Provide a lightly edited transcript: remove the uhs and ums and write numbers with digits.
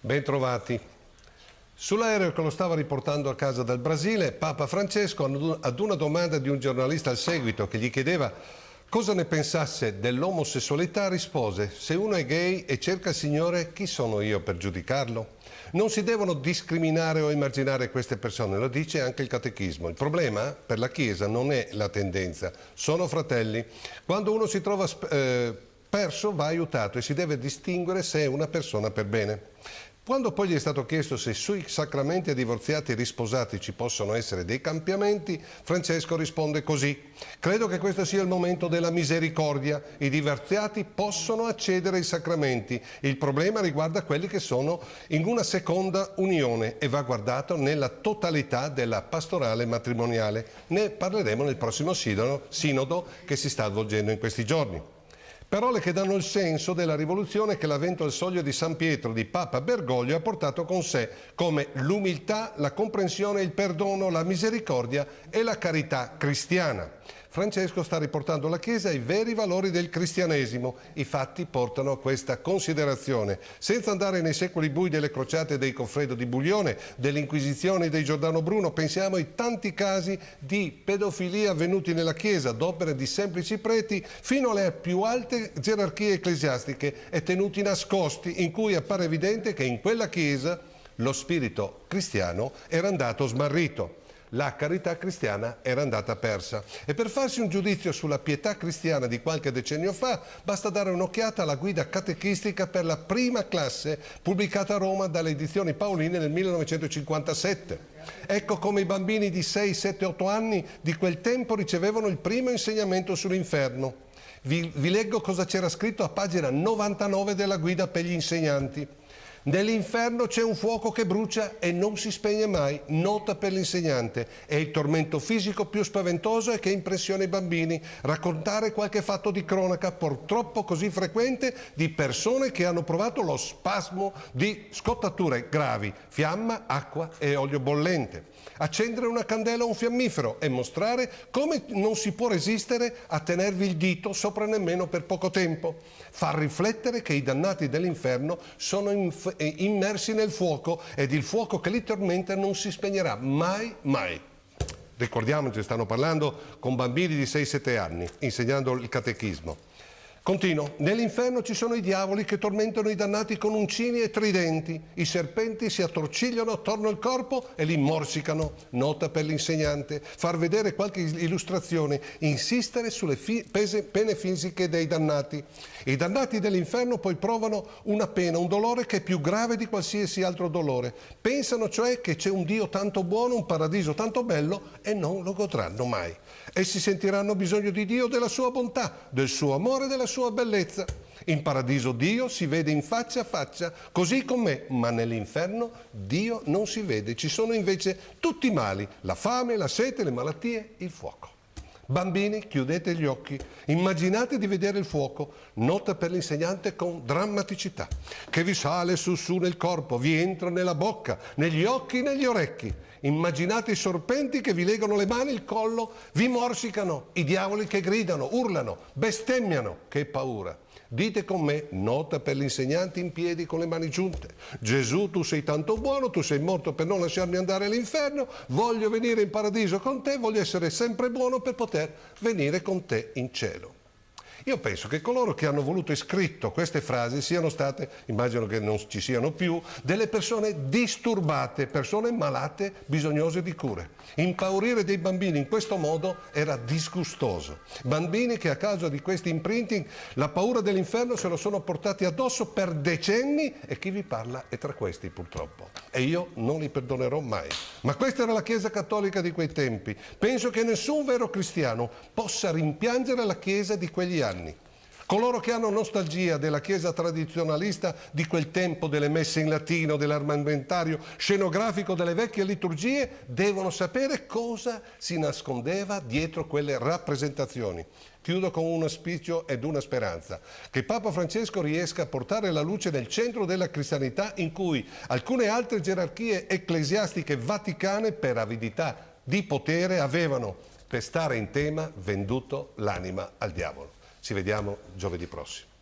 Bentrovati. Sull'aereo che lo stava riportando a casa dal Brasile, Papa Francesco, ad una domanda di un giornalista al seguito che gli chiedeva cosa ne pensasse dell'omosessualità, rispose: se uno è gay e cerca il Signore, chi sono io per giudicarlo? Non si devono discriminare o emarginare queste persone, lo dice anche il Catechismo. Il problema per la Chiesa non è la tendenza, sono fratelli. Quando uno si trova perso va aiutato e si deve distinguere se è una persona per bene. Quando poi gli è stato chiesto se sui sacramenti a divorziati e risposati ci possono essere dei cambiamenti, Francesco risponde così: credo che questo sia il momento della misericordia, i divorziati possono accedere ai sacramenti, il problema riguarda quelli che sono in una seconda unione e va guardato nella totalità della pastorale matrimoniale. Ne parleremo nel prossimo sinodo che si sta svolgendo in questi giorni. Parole che danno il senso della rivoluzione che l'avvento al Soglio di San Pietro di Papa Bergoglio ha portato con sé, come l'umiltà, la comprensione, il perdono, la misericordia e la carità cristiana. Francesco sta riportando la Chiesa ai veri valori del cristianesimo. I fatti portano a questa considerazione. Senza andare nei secoli bui delle crociate dei Goffredo di Buglione, delle Inquisizioni dei Giordano Bruno, pensiamo ai tanti casi di pedofilia avvenuti nella Chiesa, d'opere di semplici preti, fino alle più alte gerarchie ecclesiastiche e tenuti nascosti, in cui appare evidente che in quella Chiesa lo spirito cristiano era andato smarrito. La carità cristiana era andata persa. E per farsi un giudizio sulla pietà cristiana di qualche decennio fa, basta dare un'occhiata alla guida catechistica per la prima classe, pubblicata a Roma dalle edizioni Paoline nel 1957. Ecco come i bambini di 6, 7, 8 anni di quel tempo ricevevano il primo insegnamento sull'inferno. Vi leggo cosa c'era scritto a pagina 99 della guida per gli insegnanti. Nell'inferno c'è un fuoco che brucia e non si spegne mai, nota per l'insegnante. È il tormento fisico più spaventoso e che impressiona i bambini. Raccontare qualche fatto di cronaca, purtroppo così frequente, di persone che hanno provato lo spasmo di scottature gravi, fiamma, acqua e olio bollente. Accendere una candela o un fiammifero e mostrare come non si può resistere a tenervi il dito sopra nemmeno per poco tempo. Far riflettere che i dannati dell'inferno sono immersi nel fuoco ed il fuoco che li tormenta non si spegnerà mai, mai. Ricordiamoci, stanno parlando con bambini di 6-7 anni, insegnando il catechismo. Continuo. Nell'inferno ci sono i diavoli che tormentano i dannati con uncini e tridenti. I serpenti si attorcigliano attorno al corpo e li morsicano. Nota per l'insegnante. Far vedere qualche illustrazione. Insistere sulle pene fisiche dei dannati. I dannati dell'inferno poi provano una pena, un dolore che è più grave di qualsiasi altro dolore. Pensano cioè che c'è un Dio tanto buono, un paradiso tanto bello e non lo godranno mai. Essi sentiranno bisogno di Dio, della sua bontà, del suo amore, della sua bellezza. In paradiso Dio si vede in faccia a faccia, così com'è, ma nell'inferno Dio non si vede. Ci sono invece tutti i mali, la fame, la sete, le malattie, il fuoco. Bambini, chiudete gli occhi, immaginate di vedere il fuoco, nota per l'insegnante con drammaticità, che vi sale su nel corpo, vi entra nella bocca, negli occhi, negli orecchi. Immaginate i serpenti che vi legano le mani, il collo, vi morsicano, i diavoli che gridano, urlano, bestemmiano, che paura. Dite con me, nota per l'insegnante in piedi con le mani giunte. Gesù, tu sei tanto buono, tu sei morto per non lasciarmi andare all'inferno, voglio venire in paradiso con te, voglio essere sempre buono per poter venire con te in cielo. Io penso che coloro che hanno voluto e scritto queste frasi siano state, immagino che non ci siano più, delle persone disturbate, persone malate, bisognose di cure. Impaurire dei bambini in questo modo era disgustoso. Bambini che a causa di questi imprinting la paura dell'inferno se lo sono portati addosso per decenni e chi vi parla è tra questi purtroppo. E io non li perdonerò mai. Ma questa era la Chiesa cattolica di quei tempi. Penso che nessun vero cristiano possa rimpiangere la Chiesa di quegli anni. Coloro che hanno nostalgia della Chiesa tradizionalista di quel tempo, delle messe in latino, dell'armamentario scenografico, delle vecchie liturgie, devono sapere cosa si nascondeva dietro quelle rappresentazioni. Chiudo con un auspicio ed una speranza, che Papa Francesco riesca a portare la luce nel centro della cristianità in cui alcune altre gerarchie ecclesiastiche vaticane per avidità di potere avevano, per stare in tema, venduto l'anima al diavolo. Ci vediamo giovedì prossimo.